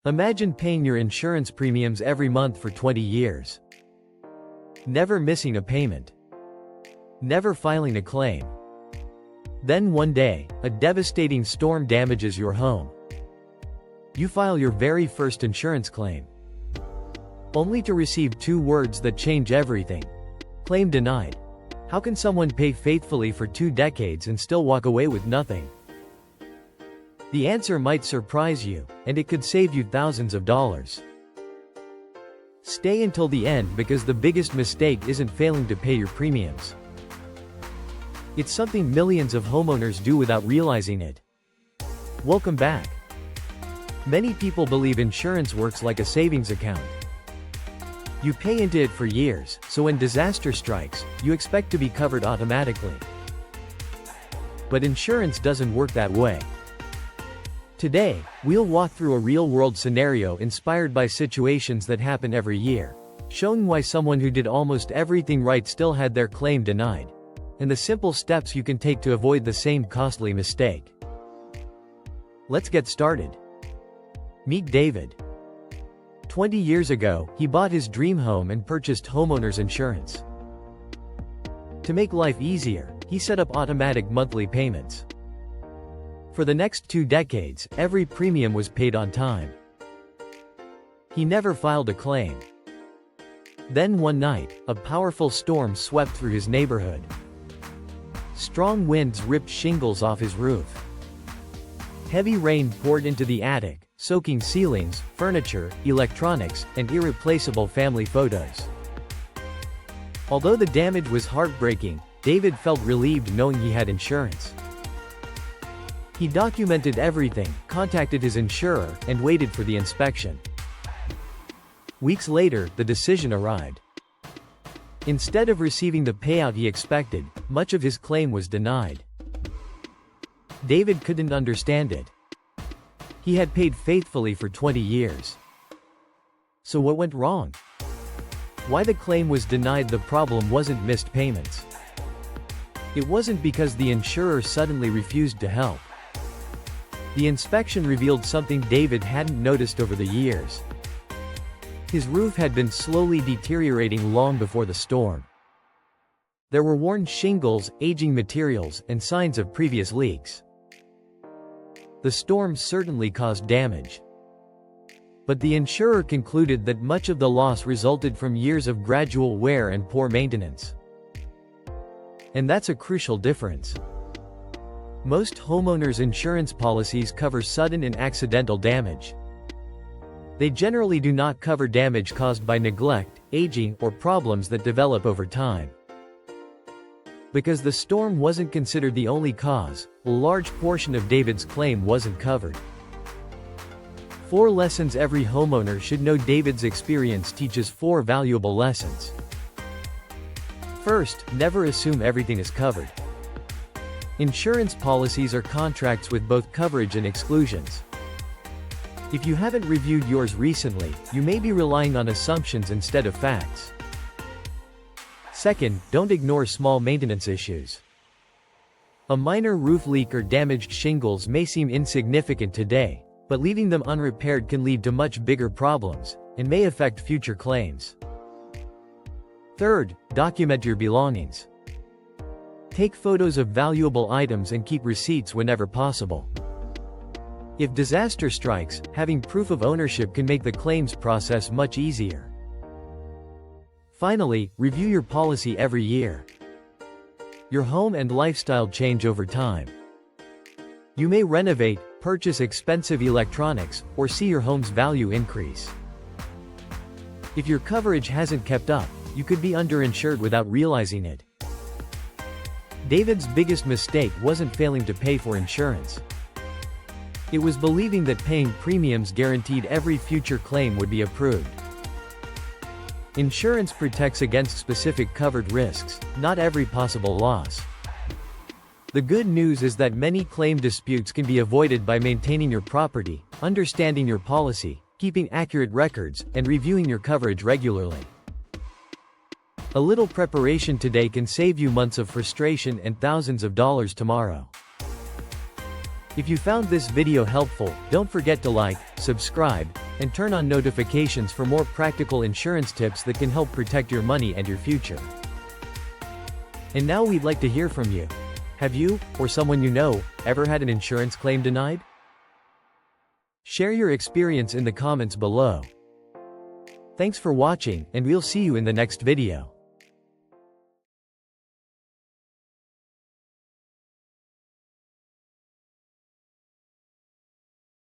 Imagine paying your insurance premiums every month for 20 years. Never missing a payment. Never filing a claim. Then one day, a devastating storm damages your home. You file your very first insurance claim, only to receive two words that change everything. Claim denied. How can someone pay faithfully for 2 decades and still walk away with nothing? The answer might surprise you, and it could save you thousands of dollars. Stay until the end because the biggest mistake isn't failing to pay your premiums. It's something millions of homeowners do without realizing it. Welcome back. Many people believe insurance works like a savings account. You pay into it for years, so when disaster strikes, you expect to be covered automatically. But insurance doesn't work that way. Today, we'll walk through a real-world scenario inspired by situations that happen every year, showing why someone who did almost everything right still had their claim denied, and the simple steps you can take to avoid the same costly mistake. Let's get started. Meet David. 20 years ago, he bought his dream home and purchased homeowners insurance. To make life easier, he set up automatic monthly payments. For the next 2 decades, every premium was paid on time. He never filed a claim. Then one night, a powerful storm swept through his neighborhood. Strong winds ripped shingles off his roof. Heavy rain poured into the attic, soaking ceilings, furniture, electronics, and irreplaceable family photos. Although the damage was heartbreaking, David felt relieved knowing he had insurance. He documented everything, contacted his insurer, and waited for the inspection. Weeks later, the decision arrived. Instead of receiving the payout he expected, much of his claim was denied. David couldn't understand it. He had paid faithfully for 20 years. So what went wrong? Why the claim was denied? The problem wasn't missed payments. It wasn't because the insurer suddenly refused to help. The inspection revealed something David hadn't noticed over the years. His roof had been slowly deteriorating long before the storm. There were worn shingles, aging materials, and signs of previous leaks. The storm certainly caused damage. But the insurer concluded that much of the loss resulted from years of gradual wear and poor maintenance. And that's a crucial difference. Most homeowners' insurance policies cover sudden and accidental damage. They generally do not cover damage caused by neglect, aging, or problems that develop over time. Because the storm wasn't considered the only cause, a large portion of David's claim wasn't covered. 4 lessons every homeowner should know. David's experience teaches 4 valuable lessons. First, never assume everything is covered. Insurance policies are contracts with both coverage and exclusions. If you haven't reviewed yours recently, you may be relying on assumptions instead of facts. Second, don't ignore small maintenance issues. A minor roof leak or damaged shingles may seem insignificant today, but leaving them unrepaired can lead to much bigger problems, and may affect future claims. Third, document your belongings. Take photos of valuable items and keep receipts whenever possible. If disaster strikes, having proof of ownership can make the claims process much easier. Finally, review your policy every year. Your home and lifestyle change over time. You may renovate, purchase expensive electronics, or see your home's value increase. If your coverage hasn't kept up, you could be underinsured without realizing it. David's biggest mistake wasn't failing to pay for insurance. It was believing that paying premiums guaranteed every future claim would be approved. Insurance protects against specific covered risks, not every possible loss. The good news is that many claim disputes can be avoided by maintaining your property, understanding your policy, keeping accurate records, and reviewing your coverage regularly. A little preparation today can save you months of frustration and thousands of dollars tomorrow. If you found this video helpful, don't forget to like, subscribe, and turn on notifications for more practical insurance tips that can help protect your money and your future. And now we'd like to hear from you. Have you, or someone you know, ever had an insurance claim denied? Share your experience in the comments below. Thanks for watching, and we'll see you in the next video.